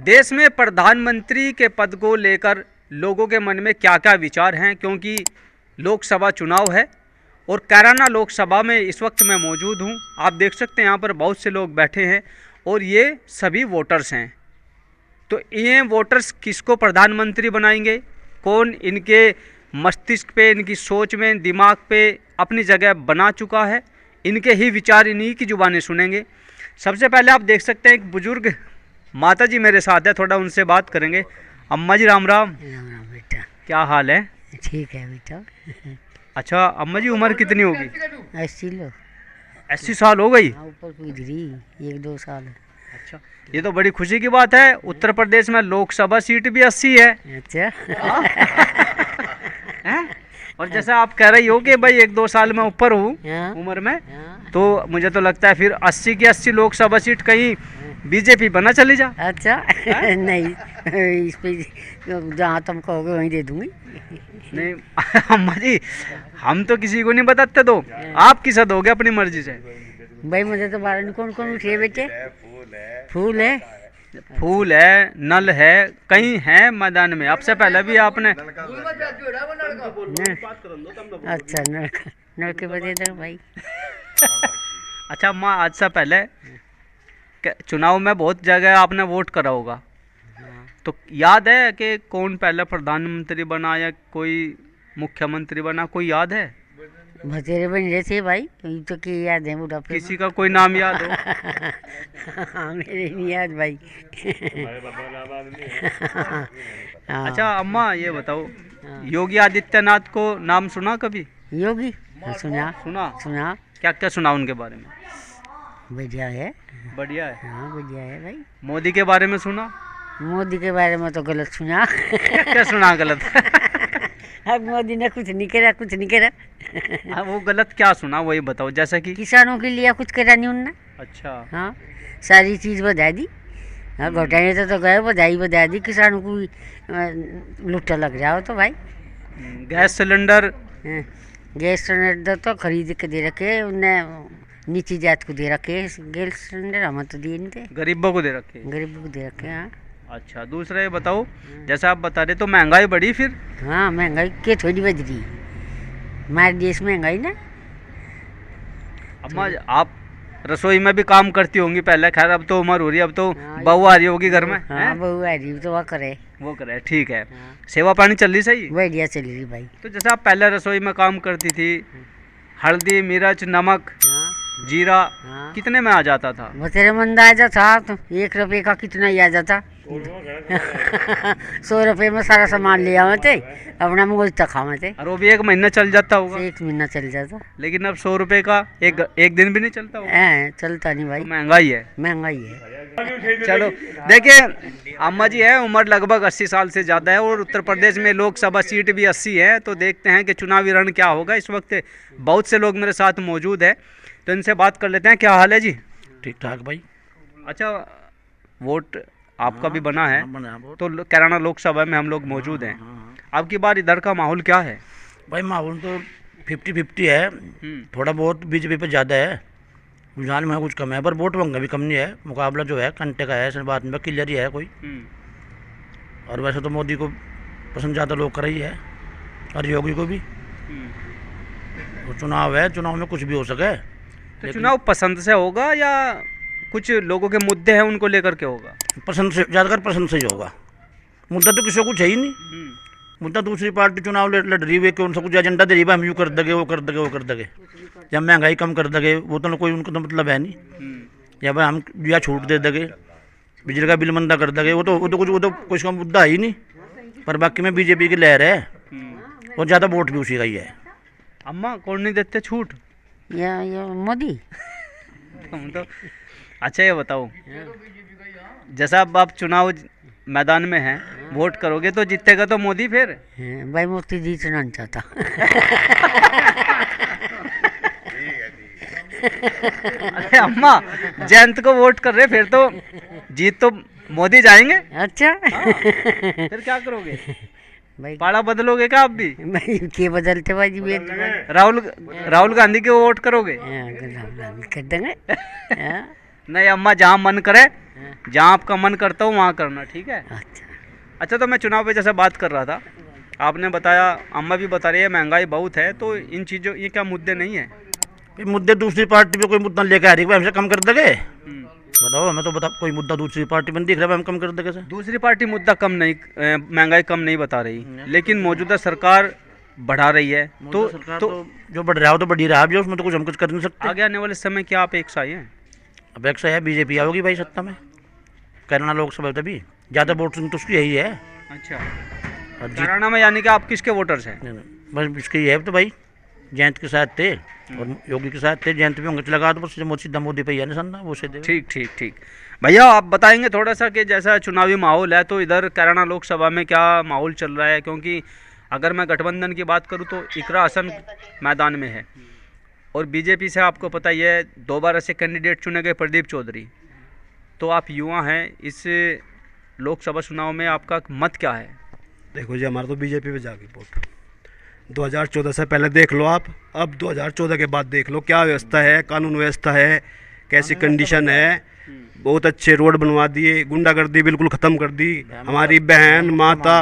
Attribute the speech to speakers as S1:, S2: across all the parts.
S1: देश में प्रधानमंत्री के पद को लेकर लोगों के मन में क्या क्या विचार हैं, क्योंकि लोकसभा चुनाव है और कैराना लोकसभा में इस वक्त मैं मौजूद हूं। आप देख सकते हैं यहाँ पर बहुत से लोग बैठे हैं और ये सभी वोटर्स हैं। तो ये वोटर्स किसको प्रधानमंत्री बनाएंगे, कौन इनके मस्तिष्क पे, इनकी सोच में, दिमाग पे अपनी जगह बना चुका है, इनके ही विचार इन्हीं की जुबानी सुनेंगे। सबसे पहले आप देख सकते हैं एक बुजुर्ग माता जी मेरे साथ है, थोड़ा उनसे बात करेंगे। अम्मा जी राम राम।
S2: राम राम बेटा।
S1: क्या हाल है?
S2: ठीक है बेटा।
S1: अच्छा अम्मा जी उम्र कितनी होगी?
S2: 80 लो।
S1: 80 साल हो गई?
S2: हाँ, ऊपर गुजरी 1-2 साल।
S1: अच्छा, ये तो बड़ी खुशी की बात है। उत्तर प्रदेश में लोकसभा सीट भी 80 है।
S2: अच्छा।
S1: हैं? और जैसा आप कह रही हो कि भाई 1-2 साल में ऊपर हूँ
S2: हाँ।
S1: उम्र में,
S2: हाँ।
S1: तो मुझे तो लगता है फिर 80 की 80 लोकसभा सीट कहीं बीजेपी बना चली जा।
S2: अच्छा। नहीं, इस पे जहाँ तुम कहोगे वहीं दे दूंगी।
S1: नहीं अम्मा जी, हम तो किसी को नहीं बताते, तो आप किसे दोगे अपनी मर्जी से?
S2: भाई मुझे तो बारह कौन कौन उठे बेटे? फूल है,
S1: फूल है, नल है, कहीं है मैदान में। आपसे पहले भी आपने
S2: अच्छा नलके बजे दो भाई।
S1: अच्छा अम्मा, आज से पहले चुनाव में बहुत जगह आपने वोट करा होगा, तो याद है कि कौन पहले प्रधानमंत्री बना या कोई मुख्यमंत्री बना, कोई याद है?
S2: बतेरे बन रहे थे भाई, तो क्या याद है बुढ़ापे में?
S1: किसी का कोई नाम याद हो?
S2: हाँ, मेरे नहीं याद भाई। हाँ।
S1: अच्छा अम्मा ये बताओ, योगी आदित्यनाथ को नाम सुना कभी?
S2: योगी सुना
S1: सुना?
S2: सुना।
S1: क्या क्या सुना उनके बारे में?
S2: बढ़िया है।
S1: बढ़िया है।
S2: हाँ बढ़िया है भाई।
S1: मोदी के बारे में सुना?
S2: मोदी के बारे में तो गलत सुना।
S1: क्या सुना गलत?
S2: अब मोदी ने कुछ नहीं करा, कुछ नहीं करा।
S1: हाँ, वो गलत क्या सुना वही बताओ, जैसा कि
S2: किसानों के लिए कुछ करा नहीं उनने।
S1: अच्छा।
S2: हाँ, सारी चीज़ बता दी। हाँ, घोटाले तो गए, बधाई बता दी। किसानों को लुट्टा लग जाओ तो भाई।
S1: गैस सिलेंडर,
S2: हाँ, गैस सिलेंडर तो खरीद के दे रखे उनने, नीची जात को दे रखे। गैस सिलेंडर हमें तो दिए नहीं थे,
S1: गरीबों को दे रखे।
S2: गरीबों को दे रखे। हाँ।
S1: अच्छा, दूसरा ये बताओ, जैसा आप बता रहे तो महंगाई बढ़ी फिर?
S2: हाँ, महंगाई के थोड़ी बढ़ रही हमारे देश में, महंगाई ना।
S1: अम्मा आप रसोई में भी काम करती होंगी पहले, खैर अब तो उम्र हो रही है, अब तो
S2: हाँ,
S1: बहू आ रही होगी घर में।
S2: हाँ, बहू आ रही तो वह करे,
S1: वो करे, ठीक है।
S2: हाँ।
S1: सेवा पानी चल रही सही?
S2: बढ़िया चल रही भाई।
S1: तो जैसा आप पहले रसोई में काम करती थी, हल्दी, मिर्च, नमक,
S2: हाँ।
S1: जीरा
S2: हाँ।
S1: कितने में आ जाता था?
S2: बतेरे मंद आ जाता तो 1 रुपये का कितना ही आ जाता। 100 रुपये में सारा सामान ले आवे थे, अपना मोज तक खावे थे।
S1: और वो भी 1 महीना चल जाता होगा।
S2: 1 महीना चल जाता।
S1: लेकिन अब 100 रुपये का एक दिन भी नहीं चलता होगा।
S2: चलता नहीं भाई,
S1: तो महंगाई है।
S2: महंगाई है।
S1: चलो देखिए, अम्मा जी है, उम्र लगभग 80 साल से ज़्यादा है और उत्तर प्रदेश में लोकसभा सीट भी 80 है। तो देखते हैं कि चुनावी रण क्या होगा। इस वक्त बहुत से लोग मेरे साथ मौजूद है, तो इनसे बात कर लेते हैं। क्या हाल है जी?
S3: ठीक ठाक भाई।
S1: अच्छा, वोट आपका भी बना है,
S3: बना वोट।
S1: तो कैराना लोकसभा में हम लोग मौजूद हैं। अब की बार इधर का माहौल क्या है?
S3: भाई माहौल तो 50-50 है। थोड़ा बहुत बीजेपी पे ज़्यादा है, रुझान में कुछ कम है, पर वोट बैंक भी कम नहीं है। मुकाबला जो है कंटे का है, बाद में क्लियर ही है कोई। और वैसे तो मोदी को पसंद ज़्यादा लोग कर रही है, और योगी को भी। तो चुनाव है, चुनाव में कुछ भी हो सके।
S1: तो चुनाव पसंद से होगा या कुछ लोगों के मुद्दे हैं उनको लेकर के होगा?
S3: पसंद से, ज़्यादातर पसंद से ही होगा। मुद्दा तो किसी को कुछ है ही नहीं। मुद्दा दूसरी पार्टी चुनाव लड़ रही है कि उनसे कुछ एजेंडा दे रही है, हम यूँ कर देंगे, वो कर देंगे, वो कर देंगे, या महंगाई कम कर देंगे, वो तो कोई उनको तो मतलब है नहीं। या भाई हम या छूट दे देंगे, बिजली का बिल मंदा कर देंगे, वो तो कुछ का मुद्दा है ही नहीं। पर बाकी में बीजेपी की लहर है और ज़्यादा वोट भी उसी का ही है।
S1: अम्मा कौन नहीं देते छूट?
S2: या मोदी।
S1: तुम तो अच्छा ये बताओ, जैसा अब आप चुनाव मैदान में हैं, वोट करोगे तो जीतेगा तो मोदी फिर?
S2: भाई मोदी जीतना नहीं चाहता।
S1: अरे अम्मा, जयंत को वोट कर रहे, फिर तो जीत तो मोदी जाएंगे।
S2: अच्छा।
S1: फिर क्या करोगे?
S2: भाई
S1: पाड़ा बदलोगे क्या आप भी?
S2: भाई के बदलते भाई जी
S1: राहुल गांधी के वोट करोगे?
S2: कर देंगे। हाँ।
S1: नहीं अम्मा, जहाँ मन करे जहाँ आपका मन करता हो वहाँ करना, ठीक है।
S2: अच्छा।
S1: अच्छा, तो मैं चुनाव पे जैसे बात कर रहा था, आपने बताया, अम्मा भी बता रही है महंगाई बहुत है, तो इन चीज़ों, ये क्या मुद्दे नहीं है?
S3: मुद्दे दूसरी पार्टी पे कोई मुद्दा लेके आ रही है, हमसे कम कर देंगे? बताओ, हमें तो बता, कोई मुद्दा दूसरी पार्टी में दिख रहा है हम कम कर देंगे सर?
S1: दूसरी पार्टी मुद्दा कम नहीं, महंगाई कम नहीं बता रही, लेकिन मौजूदा सरकार बढ़ा रही है। तो
S3: जो बढ़ रहा हो तो बढ़ी रहा है, उसमें तो कुछ हम कुछ कर नहीं सकते।
S1: आगे आने वाले समय क्या अपेक्षा है?
S3: अपेक्षा है बीजेपी आओगी भाई सत्ता में, कैराना लोकसभा, तभी ज़्यादा वोट तो उसकी यही है।
S1: अच्छा,
S3: और
S1: हरियाणा में यानी कि आप किसके वोटर्स हैं?
S3: बस इसके ये है तो भाई, जयंत के साथ थे और योगी के साथ थे, जयंत भी होंगे तो लगा, तो बस सीधा मोदी पे ही है निशाना, वो से दे।
S1: ठीक ठीक ठीक। भैया आप बताएंगे थोड़ा सा कि जैसा चुनावी माहौल है, तो इधर कैराना लोकसभा में क्या माहौल चल रहा है? क्योंकि अगर मैं गठबंधन की बात करूं तो इकरा हसन मैदान में है, और बीजेपी से आपको पता ही है दोबारा से कैंडिडेट चुने गए प्रदीप चौधरी। तो आप युवा हैं, इस लोकसभा चुनाव में आपका मत क्या है?
S4: देखो जी, हमारा तो बीजेपी पे जाके वोट। 2014 से पहले देख लो आप, अब 2014 के बाद देख लो क्या व्यवस्था है, कानून व्यवस्था है, कैसी कंडीशन है। बहुत अच्छे रोड बनवा दिए, गुंडागर्दी बिल्कुल ख़त्म कर दी। हमारी बहन माता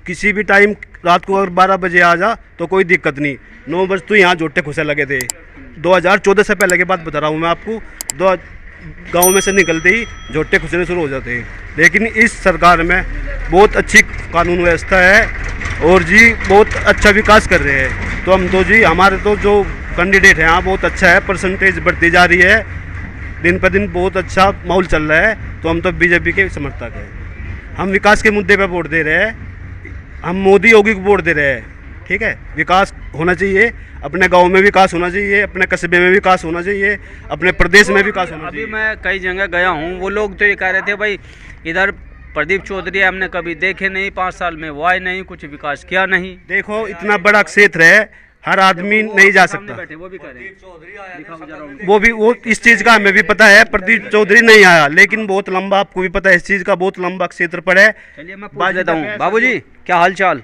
S4: किसी भी टाइम रात को अगर 12 बजे आ जा तो कोई दिक्कत नहीं, 9 बजे तो यहाँ जोटे खुसे लगे थे। 2014 से पहले की बात बता रहा हूँ मैं आपको, गांव में से निकलते ही झोटे खुसने शुरू हो जाते हैं। लेकिन इस सरकार में बहुत अच्छी कानून व्यवस्था है और जी बहुत अच्छा विकास कर रहे हैं। तो हम तो जी, हमारे तो जो कैंडिडेट हैं यहाँ बहुत अच्छा है, परसेंटेज बढ़ती जा रही है, दिन पर दिन बहुत अच्छा माहौल चल रहा है। तो हम तो बीजेपी के समर्थक हैं, हम विकास के मुद्दे पर वोट दे रहे हैं, हम मोदी योगी को वोट दे रहे हैं, ठीक है। विकास होना चाहिए, अपने गांव में विकास होना चाहिए, अपने कस्बे में विकास होना चाहिए, अपने प्रदेश में विकास होना चाहिए।
S1: अभी मैं कई जगह गया हूँ, वो लोग तो ये कह रहे थे भाई इधर प्रदीप चौधरी हमने कभी देखे नहीं, 5 साल में वो आए नहीं, कुछ विकास किया नहीं।
S4: देखो इतना बड़ा क्षेत्र है, हर आदमी नहीं जा सकता।
S1: वो भी कह रहे हैं,
S4: वो इस चीज़ का हमें भी पता है, प्रदीप चौधरी नहीं आया, लेकिन बहुत लंबा, आपको भी पता है इस चीज़ का, बहुत लंबा क्षेत्र पर है।
S1: चलिए मैं पूछ लेता हूँ, बाबूजी क्या हाल चाल?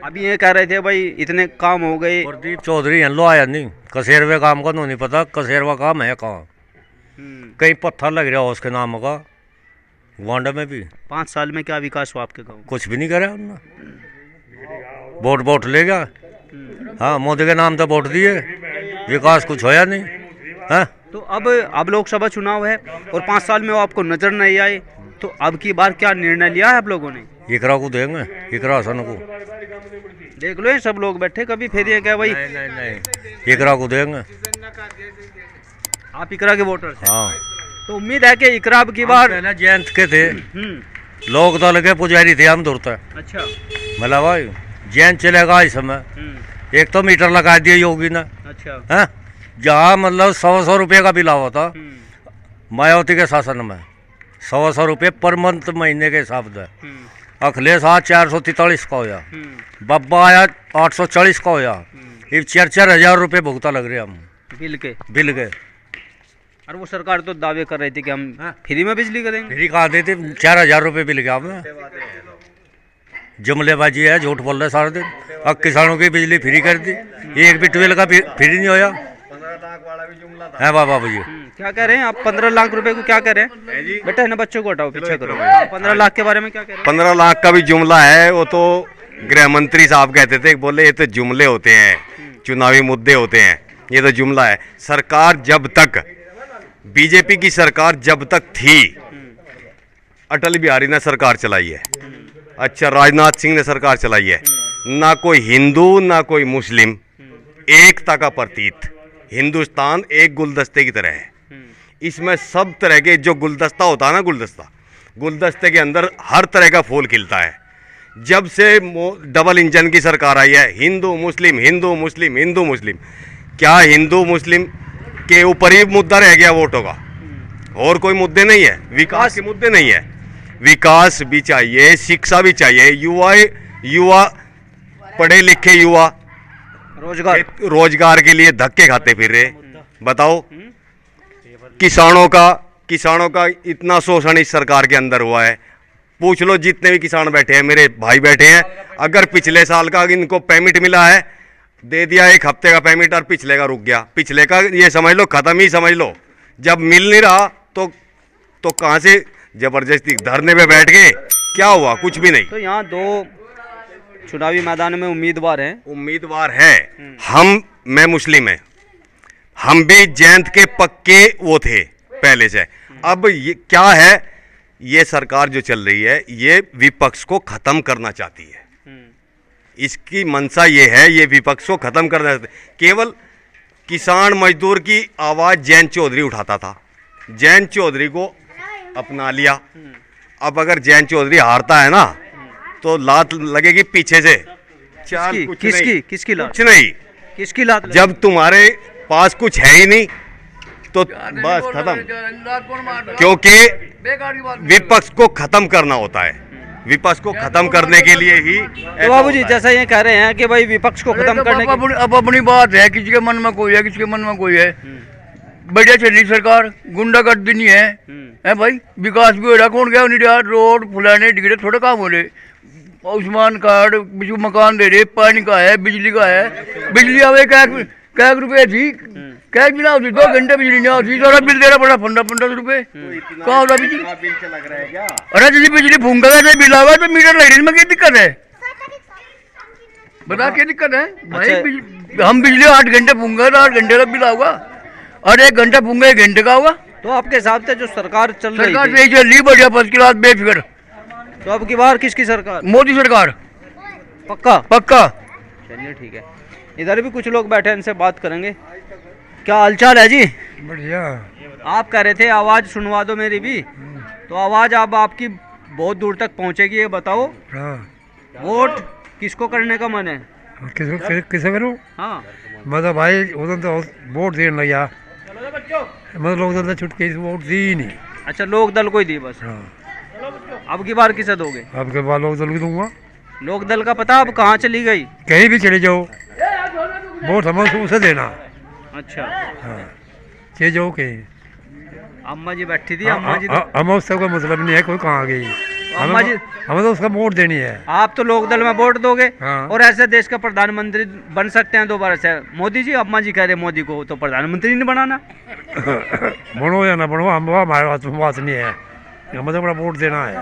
S1: अभी ये कह रहे थे भाई इतने काम हो गए।
S5: प्रदीप चौधरी लो आया नहीं, कसेरवे काम का नहीं पता, कसेरवा काम है कहाँ, कहीं पत्थर लग रहा हो उसके नाम का, वांडा में भी।
S1: 5 साल में क्या विकास हुआ आपके गाँव?
S5: कुछ भी नहीं करा उन्होंने, वोट ले गया। हाँ, मोदी के नाम तो वोट दिए, विकास कुछ होया नहीं है।
S1: तो अब लोकसभा चुनाव है और 5 साल में वो आपको नजर नहीं आए, तो अब की बार क्या निर्णय लिया है आप लोगों ने?
S5: इकरा को देंगे, इकरा हसन को।
S1: देख लो ये सब लोग बैठे, कभी फिर ये क्या भाई?
S5: नहीं, इकरा को देंगे।
S1: आप इकरा के वोटर हैं?
S5: हाँ।
S1: तो उम्मीद है कि इकरा अब की बार।
S5: पहले जयंत के थे लोग, तो लगे पुजारी थे हम दूर तक।
S1: अच्छा,
S5: मतलब भाई जैन चलेगा इस समय। एक तो मीटर लगा दिया योगी ने।
S1: अच्छा
S5: है, जहाँ मतलब 100 रुपये का बिल हुआ था मायावती के शासन में, 100 रुपये पर मंथ महीने के हिसाब से। अखिलेश आज 443 का होया, बब्बा आया 840 का होया, ये 4-4 हज़ार रुपये भुगता लग रहे हम
S1: बिल के। और वो सरकार तो दावे कर रही थी कि हम फ्री में बिजली करेंगे।
S5: फ्री कहा देते, 4,000 रुपये बिल गया हमें। जुमलेबाजी है, झूठ बोल रहे सारा दिन। अब किसानों की बिजली फ्री कर दी, एक भी ट्वेल्व का फ्री नहीं होया है बाबू जी।
S1: क्या कह रहे हैं आप? 15 लाख रुपए को क्या कह रहे हैं? बेटा है ना, बच्चों को हटाओ, पीछे करो। 15 लाख के बारे में क्या कह रहे हैं?
S6: 15 लाख का भी जुमला है, वो तो गृह मंत्री साहब कहते थे, बोले ये तो जुमले होते हैं, चुनावी मुद्दे होते हैं, ये तो जुमला है। सरकार जब तक, बीजेपी की सरकार जब तक थी, अटल बिहारी ने सरकार चलाई है, अच्छा राजनाथ सिंह ने सरकार चलाई है, ना कोई हिंदू ना कोई मुस्लिम, एकता का प्रतीक। हिंदुस्तान एक गुलदस्ते की तरह है, इसमें सब तरह के, जो गुलदस्ता होता है ना, गुलदस्ते के अंदर हर तरह का फूल खिलता है। जब से डबल इंजन की सरकार आई है, हिंदू मुस्लिम हिंदू मुस्लिम हिंदू मुस्लिम, क्या हिंदू मुस्लिम के ऊपर ही मुद्दा रह गया वोटों का? और कोई मुद्दे नहीं है, विकास के मुद्दे नहीं है। विकास भी चाहिए, शिक्षा भी चाहिए, युवा पढ़े लिखे युवा रोजगार के लिए धक्के खाते फिर रहे। बताओ, किसानों का इतना शोषण इस सरकार के अंदर हुआ है। पूछ लो जितने भी किसान बैठे हैं, मेरे भाई बैठे हैं, अगर पिछले साल का इनको पेमेंट मिला है, दे दिया 1 हफ्ते का पेमेंट, और पिछले का रुक गया, पिछले का ये समझ लो खत्म ही समझ लो। जब मिल नहीं रहा तो तो कहाँ से जबरदस्ती धरने पे बैठ गए, क्या हुआ? कुछ भी नहीं।
S1: तो यहाँ दो चुनावी मैदान में उम्मीदवार हैं।
S6: उम्मीदवार है, मैं मुस्लिम है, हम भी जयंत के पक्के वो थे पहले से। अब ये क्या है, ये सरकार जो चल रही है ये विपक्ष को खत्म करना चाहती है। इसकी मंशा ये है, ये विपक्ष को खत्म करना चाहती है। केवल किसान मजदूर की आवाज जयंत चौधरी उठाता था, जयंत चौधरी को अपना लिया। अब अगर जयंत चौधरी हारता है ना तो लात लगेगी पीछे से।
S1: किसकी लात?
S6: कुछ नहीं,
S1: किसकी लात?
S6: जब तुम्हारे पास कुछ है ही नहीं तो बस खत्म, क्योंकि विपक्ष को खत्म करना होता है। विपक्ष को खत्म करने के लिए ही
S1: तो बाबू जी जैसा ये कह रहे हैं कि भाई विपक्ष को खत्म करने की
S7: अब अपनी बात है, किसी के मन में कोई है, किसी के मन में कोई है। बढ़िया चल रही सरकार, गुंडागर्दी नहीं है भाई, विकास भी हो रहा। कौन गया नहीं रहा, रोड फुलाने डिगरे थोड़े काम हो रहे, आयुष्मान कार्ड, बिजली मकान दे रहे, पानी का है, बिजली का है। बिजली आवे क्या रुपये थी, क्या बिना होती 2 घंटे बिजली नहीं आती, सारा बिल दे रहा पड़ा 1500 रुपये। कहाँ होता बिजली? अरे जी बिजली फूंका बिल आवा तो मीटर लग रही में क्या दिक्कत है? बता क्या दिक्कत है भाई? हम बिजली 8 घंटे फूंगा तो 8 घंटे का बिल आऊगा, और 1 घंटा फूंगा 1 घंटे का होगा।
S1: तो आपके हिसाब से जो सरकार चल रही
S7: सरकार सही चल रही, बढ़िया फर्स्ट क्लास बेफिक्र।
S1: तो अब की बार किसकी सरकार?
S7: मोदी सरकार,
S1: पक्का?
S7: पक्का।
S1: चलिए ठीक है, इधर भी कुछ लोग बैठे हैं, इनसे बात करेंगे। क्या हालचाल है जी?
S8: बढ़िया।
S1: आप कह रहे थे आवाज़ सुनवा दो मेरी भी, तो आवाज़ अब आपकी बहुत दूर तक पहुंचेगी। ये बताओ,
S8: हाँ,
S1: वोट किसको करने का मन है?
S8: किसे करूँ?
S1: हाँ
S8: मतलब भाई उधर तो वोट देने लग गया, मतलब लोग उधर छुटके वोट दी ही नहीं।
S1: अच्छा, लोक दल को ही दी बस।
S8: हाँ,
S1: अब की बार किसे दोगे?
S8: अब के बाद लोग दल भी दूंगा।
S1: लोक दल का पता अब कहाँ चली गई?
S8: कहीं भी चले जाओ, वोट हमें उसे देना।
S1: अच्छा,
S8: हाँ, चले जाओ कहीं,
S1: अम्मा जी बैठी थी। अम्मा जी
S8: हमें उससे कोई मतलब नहीं है कोई कहाँ गई,
S1: अम्मा जी
S8: हमें तो उसका वोट देनी है।
S1: आप तो लोक दल में वोट दोगे
S8: हाँ।
S1: और ऐसे देश का प्रधानमंत्री बन सकते हैं दोबारा से मोदी जी। अम्मा जी कह रहे मोदी को तो प्रधानमंत्री नहीं बनाना।
S8: बनो या ना बनो, हम हमारे हाथ में बात नहीं है, हमें तो बड़ा वोट देना है।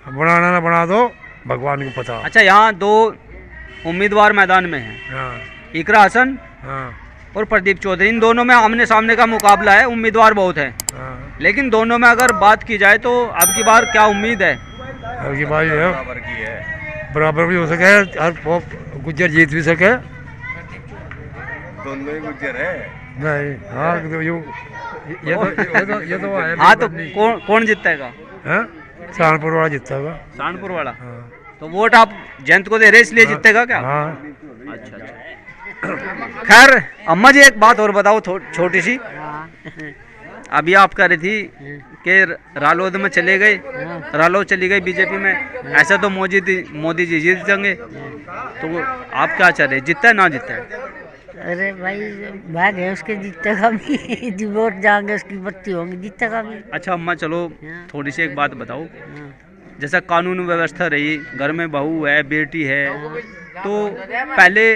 S8: बनाना ना बना दो, भगवान को पता।
S1: अच्छा, यहाँ 2 उम्मीदवार मैदान में हैं,
S8: हाँ,
S1: इकरा हसन
S8: हाँ,
S1: और प्रदीप चौधरी। इन दोनों में आमने सामने का मुकाबला है, उम्मीदवार बहुत हैं,
S8: हाँ।
S1: लेकिन दोनों में अगर बात की जाए तो अब की बार क्या उम्मीद है?
S8: अब की बात है बराबर भी हो सके और गुज्जर जीत भी सके।
S6: दोनों ही गुज्जर है।
S8: नहीं, हाँ, ये तो है।
S1: हाँ, तो कौन जीतेगा?
S8: हाँ, सहारनपुर वाला जीतेगा।
S1: सहारनपुर वाला?
S8: हाँ,
S1: तो वोट आप जयंत को दे रहे इसलिए जीतेगा क्या?
S8: हाँ।
S1: अच्छा अच्छा। खैर अम्मा जी, एक बात और बताओ छोटी सी। अभी आप कह रही थी कि रालोद में चले गए, रालोद चली गई बीजेपी में, ऐसा तो मोदी जी जीत जाएंगे। तो आप क्या चाह रहे, जीतता है ना जीतता है?
S2: अरे भाई भाग है उसके, जीतेगा भी। जो वोट जाएंगे उसकी बत्ती होंगी, जीतेगा भी।
S1: अच्छा अम्मा, चलो थोड़ी सी एक बात बताओ। जैसा कानून व्यवस्था रही, घर में बहू है, बेटी है, तो पहले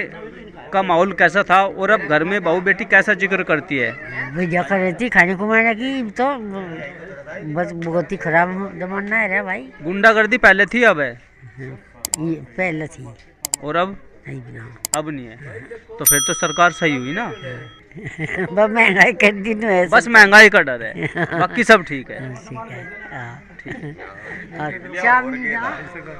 S1: का माहौल कैसा था और अब घर में बहू बेटी कैसा जिक्र करती है?
S2: भैया कर रही थी खाने खुमाने की, तो बस बहुत ही खराब जमाना है रे भाई।
S1: गुंडागर्दी पहले थी, अब है?
S2: ये पहले थी
S1: और अब
S2: नहीं बना।
S1: अब नहीं है। तो फिर तो सरकार सही हुई ना?
S2: बस महंगाई कर दी तो है,
S1: बस महंगाई का डर है, बाकी सब ठीक है।
S2: ठीक है। अच्छा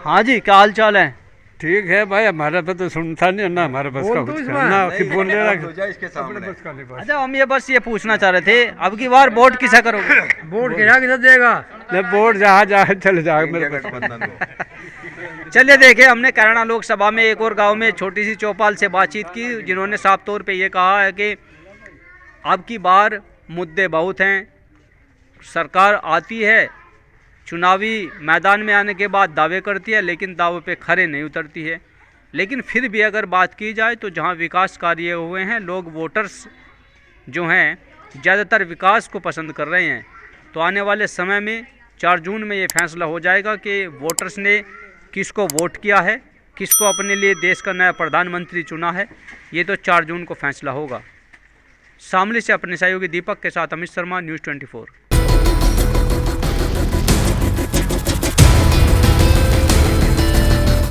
S1: हाँ जी, क्या हाल चाल है?
S9: ठीक है भाई, हमारे पे तो सुनता नहीं ना, हमारे बस का कुछ करना बोल रहा।
S1: अच्छा, हम ये पूछना चाह रहे थे, अब की बार वोट किसे करोगे?
S8: वोट किसे देगा?
S9: वोट जहाँ जाए चले जाए मेरे पास।
S1: चलिए देखिए, हमने कैराना लोकसभा में एक और गांव में छोटी सी चौपाल से बातचीत की, जिन्होंने साफ तौर पे ये कहा है कि अब की बार मुद्दे बहुत हैं, सरकार आती है, चुनावी मैदान में आने के बाद दावे करती है, लेकिन दावे पे खरे नहीं उतरती है। लेकिन फिर भी अगर बात की जाए तो जहां विकास कार्य हुए हैं, लोग वोटर्स जो हैं ज़्यादातर विकास को पसंद कर रहे हैं। तो आने वाले समय में 4 जून में ये फैसला हो जाएगा कि वोटर्स ने किसको वोट किया है, किसको अपने लिए देश का नया प्रधानमंत्री चुना है। ये तो 4 जून को फैसला होगा। शामली से अपने सहयोगी दीपक के साथ अमित शर्मा, न्यूज़ 24।